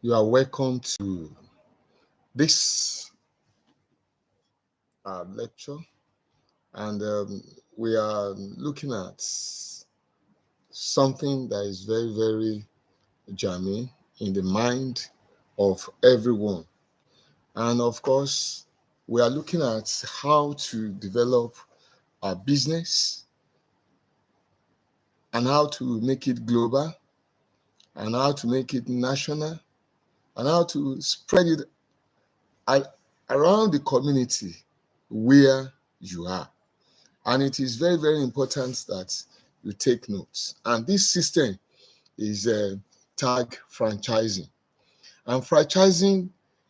You are welcome to this lecture, and we are looking at something that is very, very germane in the mind of everyone. And of course, we are looking at how to develop a business and how to make it global and how to make it national and how to spread it around the community where you are. And it is very, very important that you take notes. And this system is tag franchising. And franchising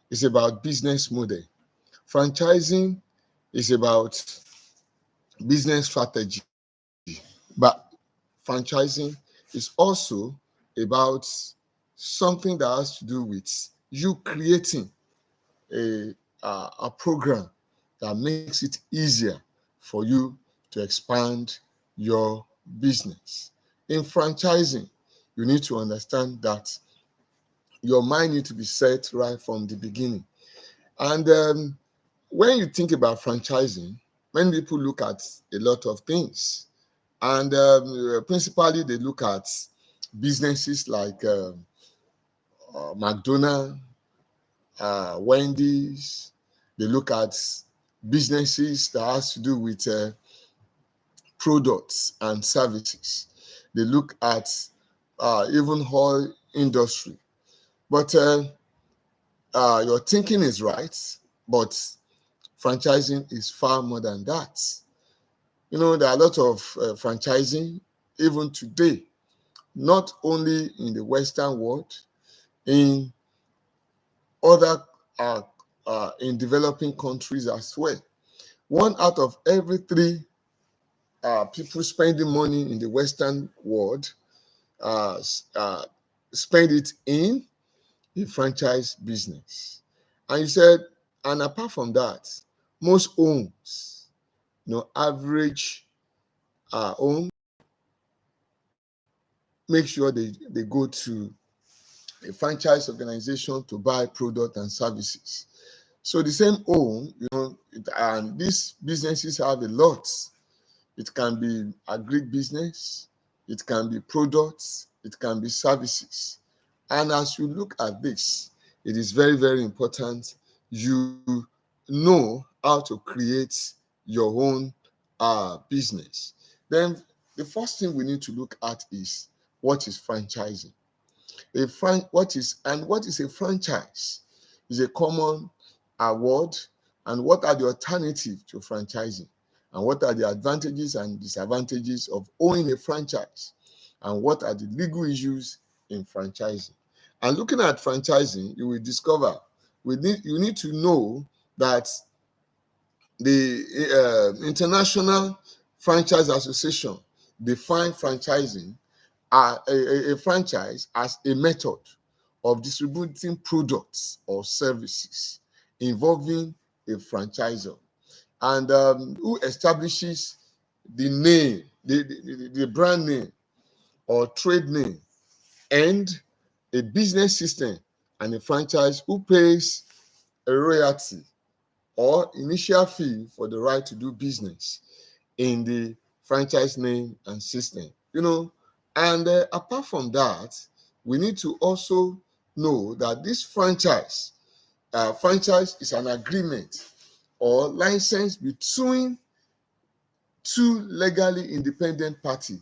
is about business model. Franchising is about business strategy. But franchising is also about something that has to do with you creating a, a program that makes it easier for you to expand your business. In franchising, you need to understand that your mind needs to be set right from the beginning. And when you think about franchising, many people look at a lot of things. And principally, they look at businesses like McDonald's, Wendy's. They look at businesses that has to do with products and services. They look at even whole industry. But your thinking is right, but franchising is far more than that. You know, there are a lot of franchising even today, not only in the Western world, in other in developing countries as well. One out of every three people spending money in the Western world uh, uh, spend it in a franchise business. And you said, and apart from that, most homes, average home, make sure they go to a franchise organization to buy product and services. So the same home, and these businesses have a lot. It can be agribusiness, it can be products, it can be services. And as you look at this, it is very, very important you know how to create your own business. Then the first thing we need to look at is what is franchising. What is a franchise? Is a common award, and what are the alternatives to franchising? And what are the advantages and disadvantages of owning a franchise? And what are the legal issues in franchising? And looking at franchising, you will discover you need to know that the International Franchise Association define franchising a franchise as a method of distributing products or services involving a franchisor, and who establishes the name, the brand name or trade name, and a business system, and a franchise who pays a royalty or initial fee for the right to do business in the franchise name and system. And apart from that, we need to also know that this franchise is an agreement or license between two legally independent parties,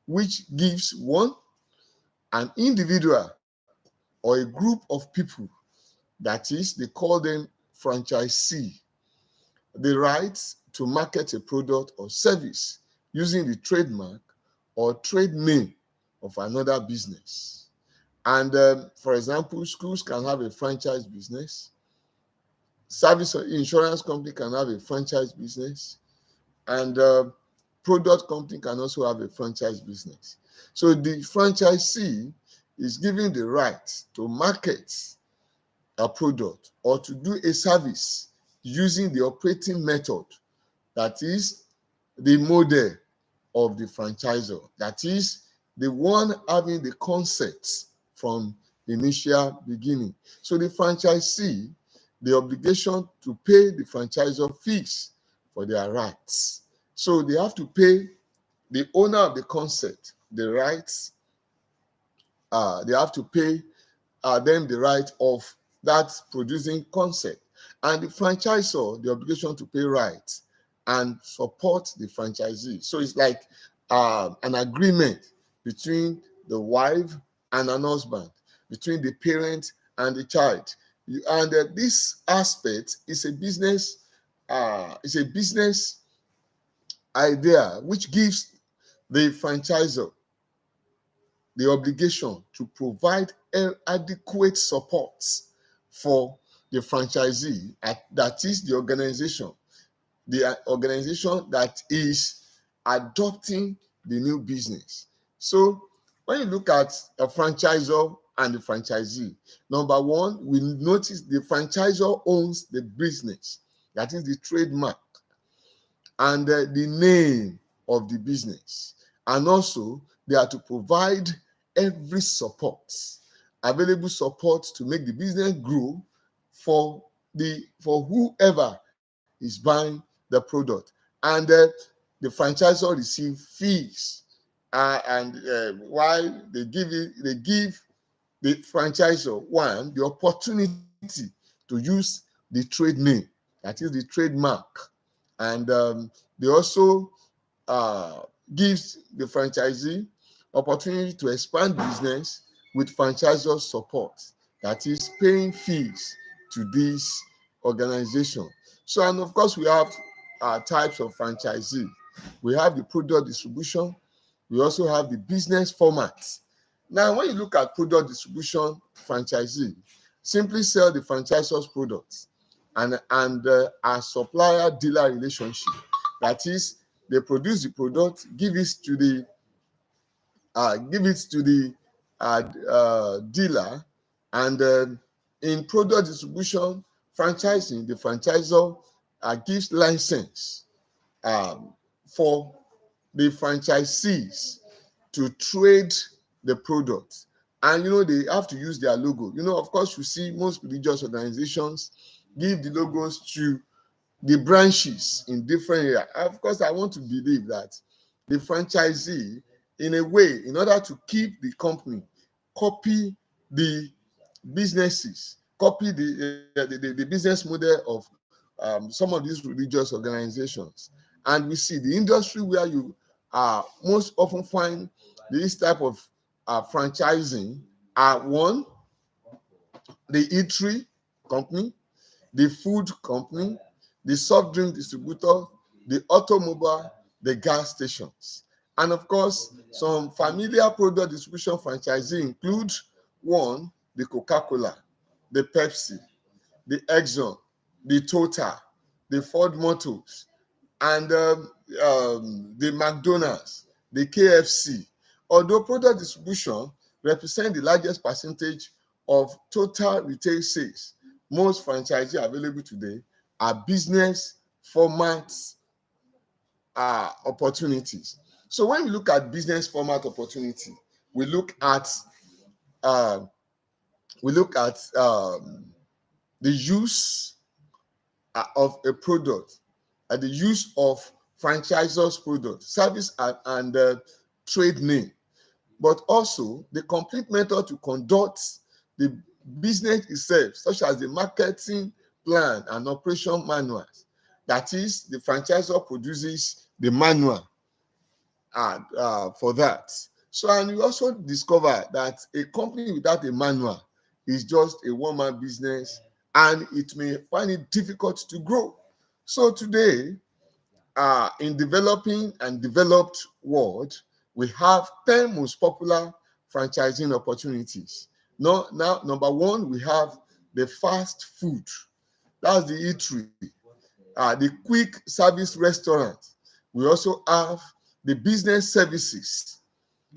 which gives one, an individual or a group of people, that is, they call them franchisee, the right to market a product or service using the trademark or trade name of another business. And for example, schools can have a franchise business, service or insurance company can have a franchise business, and product company can also have a franchise business. So the franchisee is given the right to market a product or to do a service using the operating method that is the model of the franchisor, that is the one having the concept from initial beginning. So the franchisee, the obligation to pay the franchisor fees for their rights. So they have to pay the owner of the concept the rights. They have to pay them the right of that producing concept, and the franchisor the obligation to pay rights and support the franchisee. So it's like an agreement between the wife and an husband, between the parent and the child. And this aspect is a business. It's a business idea which gives the franchisor the obligation to provide adequate support for the franchisee, that is the organization that is adopting the new business. So when you look at a franchisor and the franchisee, number one, we notice the franchisor owns the business, that is the trademark and the name of the business. And also, they are to provide every support, available support to make the business grow for whoever is buying the product. And the franchisor receive fees. While they give the franchisor one the opportunity to use the trade name, that is the trademark, and they also gives the franchisee opportunity to expand business with franchisor support, that is paying fees to this organization. So, and of course, we have types of franchisee. We have the product distribution. We also have the business formats. Now, when you look at product distribution, franchisee simply sell the franchisor's products and a supplier-dealer relationship. That is, they produce the product, give it to the dealer, and in product distribution, franchising, the franchisor gives license for the franchisees to trade the product. And they have to use their logo. Of course, you see most religious organizations give the logos to the branches in different areas. Of course, I want to believe that the franchisee, in a way, in order to keep the company, copy the businesses, copy the business model of some of these religious organizations. And we see the industry where you most often find this type of franchising are one, the eatery company, the food company, the soft drink distributor, the automobile, the gas stations. And of course, some familiar product distribution franchisee include one, the Coca-Cola, the Pepsi, the Exxon, the Total, the Ford Motors, and the McDonald's, the KFC. Although product distribution represents the largest percentage of total retail sales, most franchisees available today are business formats opportunities. So when we look at business format opportunity, we look at the use of a product, the use of franchisor's product, service, and trade name, but also the complete method to conduct the business itself, such as the marketing plan and operation manuals. That is, the franchisor produces the manual for that. So, and you also discover that a company without a manual is just a one-man business, and it may find it difficult to grow. So today, in developing and developed world, we have 10 most popular franchising opportunities. Now, number one, we have the fast food. That's the eatery, the quick service restaurant. We also have the business services.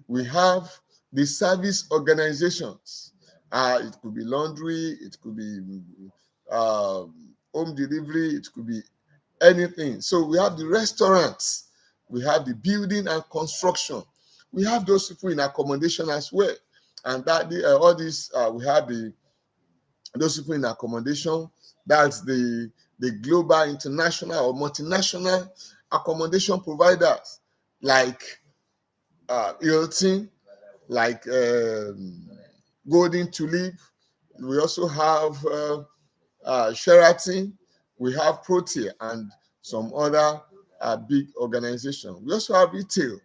We have the service organizations. It could be laundry, it could be home delivery, it could be anything. So we have the restaurants, we have the building and construction, we have those people in accommodation as well, And that all these we have those people in accommodation. That's the global, international, or multinational accommodation providers like Hilton, like Golden Tulip. We also have Sheraton. We have Protea and some other big organizations. We also have retail,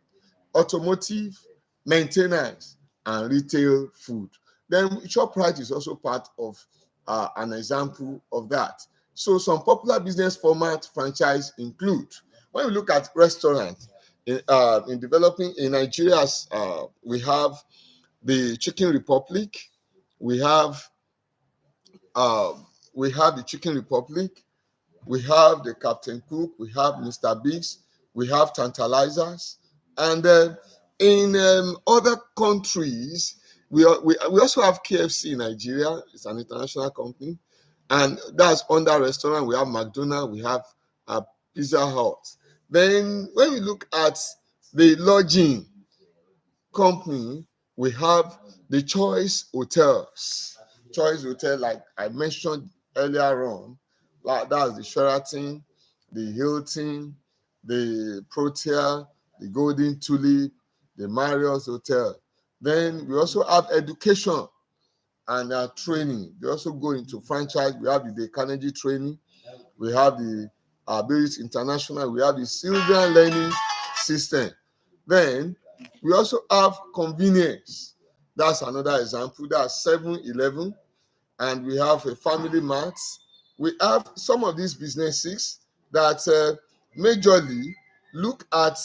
automotive, maintenance, and retail food. Then ShopRite is also part of an example of that. So some popular business format franchise include, when we look at restaurants in developing in Nigeria, we have the Chicken Republic, we have uh, the Chicken Republic, we have the Captain Cook, we have Mr. Biggs, we have Tantalizers, and in other countries, we also have KFC in Nigeria. It's an international company, and that's under restaurant. We have McDonald's, we have Pizza Hut. Then when we look at the lodging company, we have the Choice Hotels. Choice Hotel, like I mentioned earlier on, like that's the Sheraton, the Hilton, the Protea, the Golden Tulip, the Marriott Hotel. Then we also have education and training. They also go into franchise. We have the Carnegie Training, we have the Ability International, we have the Sylvian Learning System. Then we also have convenience. That's another example. That's 7-Eleven, and we have a Family Mart. We have some of these businesses that majorly look at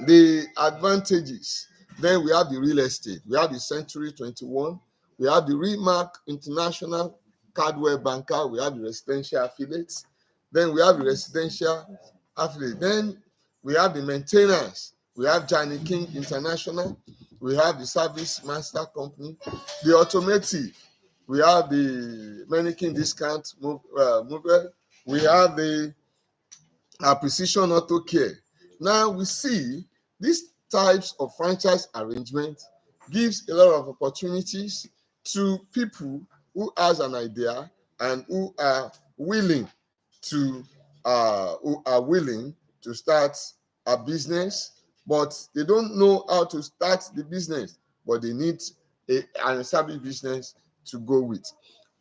the advantages. Then we have the real estate. We have the Century 21. We have the Remark International Cardware Banker. We have the residential affiliates. Then we have the residential affiliate. Then we have the maintenance. We have Johnny King International. We have the Service Master Company. The automotive. We have the Mannequin Discount Mover. We have the Precision Auto Care. Now we see these types of franchise arrangement gives a lot of opportunities to people who has an idea and who are willing to start a business, but they don't know how to start the business, but they need an established business to go with.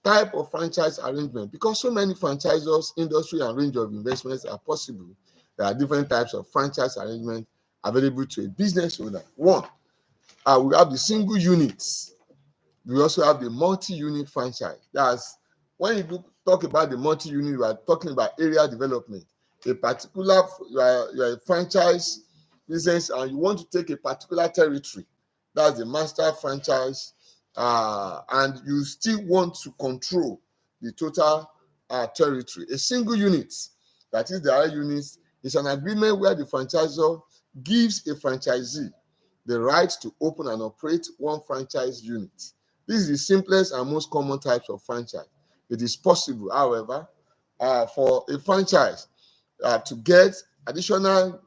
Type of franchise arrangement, because so many franchisors, industry, and range of investments are possible. There are different types of franchise arrangement available to a business owner. One, we have the single units. We also have the multi-unit franchise. That's when you talk about the multi-unit, we are talking about area development. A particular, you are a franchise business and you want to take a particular territory. That's the master franchise, and you still want to control the total territory. A single unit, that is the other units, is an agreement where the franchisor gives a franchisee the right to open and operate one franchise unit. This is the simplest and most common types of franchise. It is possible, however, for a franchise to get additional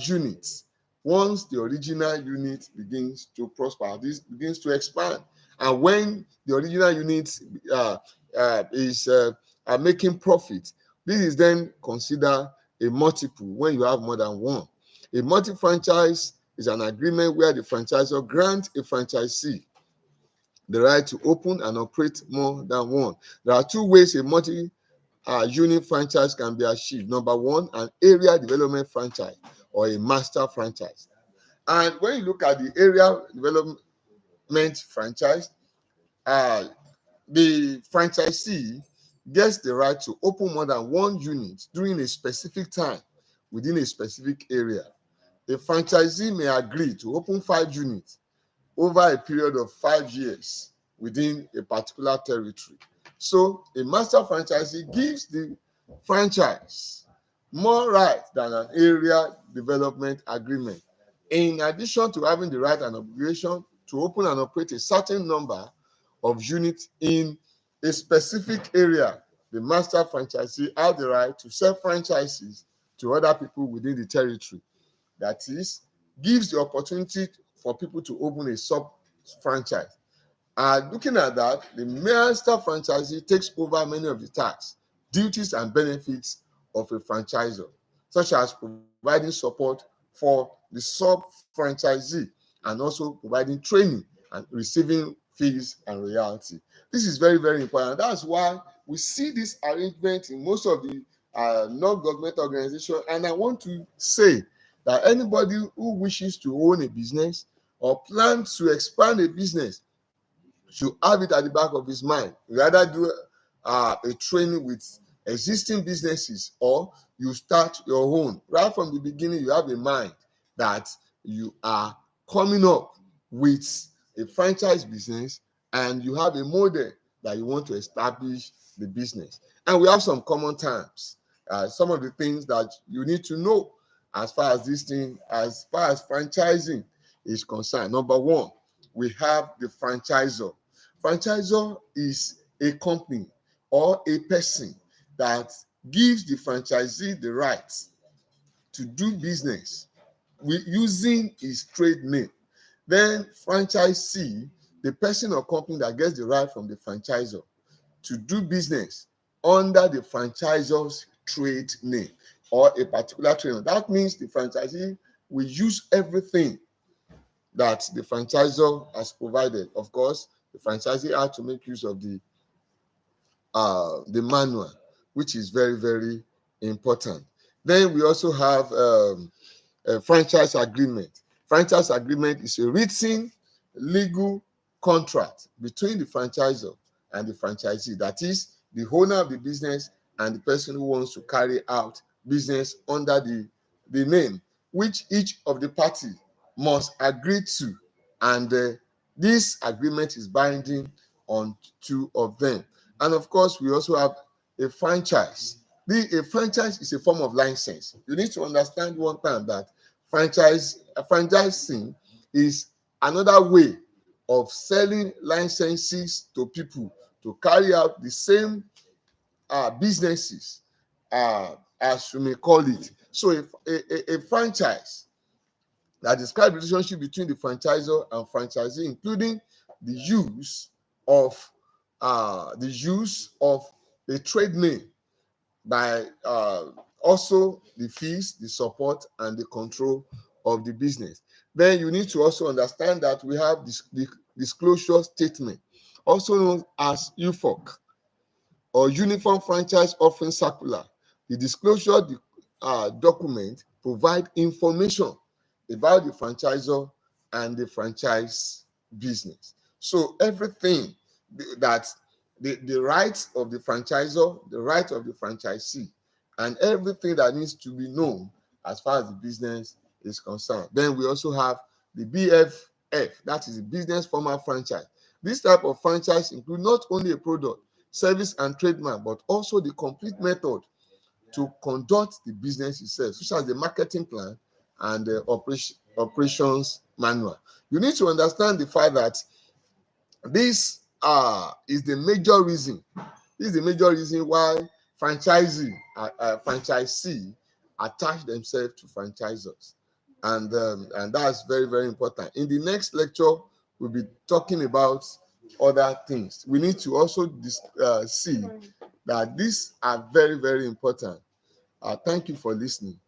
units once the original unit begins to prosper, this begins to expand. And when the original unit is making profit, this is then considered a multiple when you have more than one. A multi-franchise is an agreement where the franchisor grants a franchisee the right to open and operate more than one. There are two ways a multi-unit franchise can be achieved. Number one, an area development franchise or a master franchise. And when you look at the area development franchise, the franchisee gets the right to open more than one unit during a specific time within a specific area. The franchisee may agree to open 5 units over a period of 5 years within a particular territory. So a master franchisee gives the franchise more right than an area development agreement. In addition to having the right and obligation to open and operate a certain number of units in a specific area, the master franchisee has the right to sell franchises to other people within the territory. That is, gives the opportunity for people to open a sub franchise. Looking at that, the master franchisee takes over many of the tasks, duties, and benefits of a franchisor, such as providing support for the sub-franchisee and also providing training and receiving fees and royalty. This is very, very important. That's why we see this arrangement in most of the non-government organizations. And I want to say that anybody who wishes to own a business or plans to expand a business should have it at the back of his mind. Rather do a training with existing businesses, or you start your own. Right from the beginning, you have in mind that you are coming up with a franchise business and you have a model that you want to establish the business. And we have some common terms, some of the things that you need to know as far as this thing, as far as franchising is concerned. Number one, we have the franchisor. Franchisor is a company or a person that gives the franchisee the right to do business using his trade name. Then franchisee, the person or company that gets the right from the franchisor to do business under the franchisor's trade name or a particular trade name. That means the franchisee will use everything that the franchisor has provided. Of course, the franchisee had to make use of the manual, which is very, very important. Then we also have a franchise agreement. Franchise agreement is a written legal contract between the franchisor and the franchisee. That is the owner of the business and the person who wants to carry out business under the name, which each of the parties must agree to. And this agreement is binding on two of them. And of course, we also have a franchise. A franchise is a form of license. You need to understand one time that franchising is another way of selling licenses to people to carry out the same businesses, as you may call it. So a franchise that describes the relationship between the franchisor and franchisee, including the use of a trade name by also the fees, the support, and the control of the business. Then you need to also understand that we have the disclosure statement, also known as UFOC, or Uniform Franchise Offering Circular. The disclosure document provide information about the franchisor and the franchise business. So everything that the rights of the franchisor, the right of the franchisee, and everything that needs to be known as far as the business is concerned. Then we also have the BFF, that is the business formal franchise. This type of franchise includes not only a product, service, and trademark, but also the complete method to conduct the business itself, such as the marketing plan and the operations manual. You need to understand the fact that this is the major reason. This is the major reason why franchisee attach themselves to franchisors, and that's very, very important. In the next lecture, we'll be talking about other things. We need to also see that these are very, very important. Thank you for listening.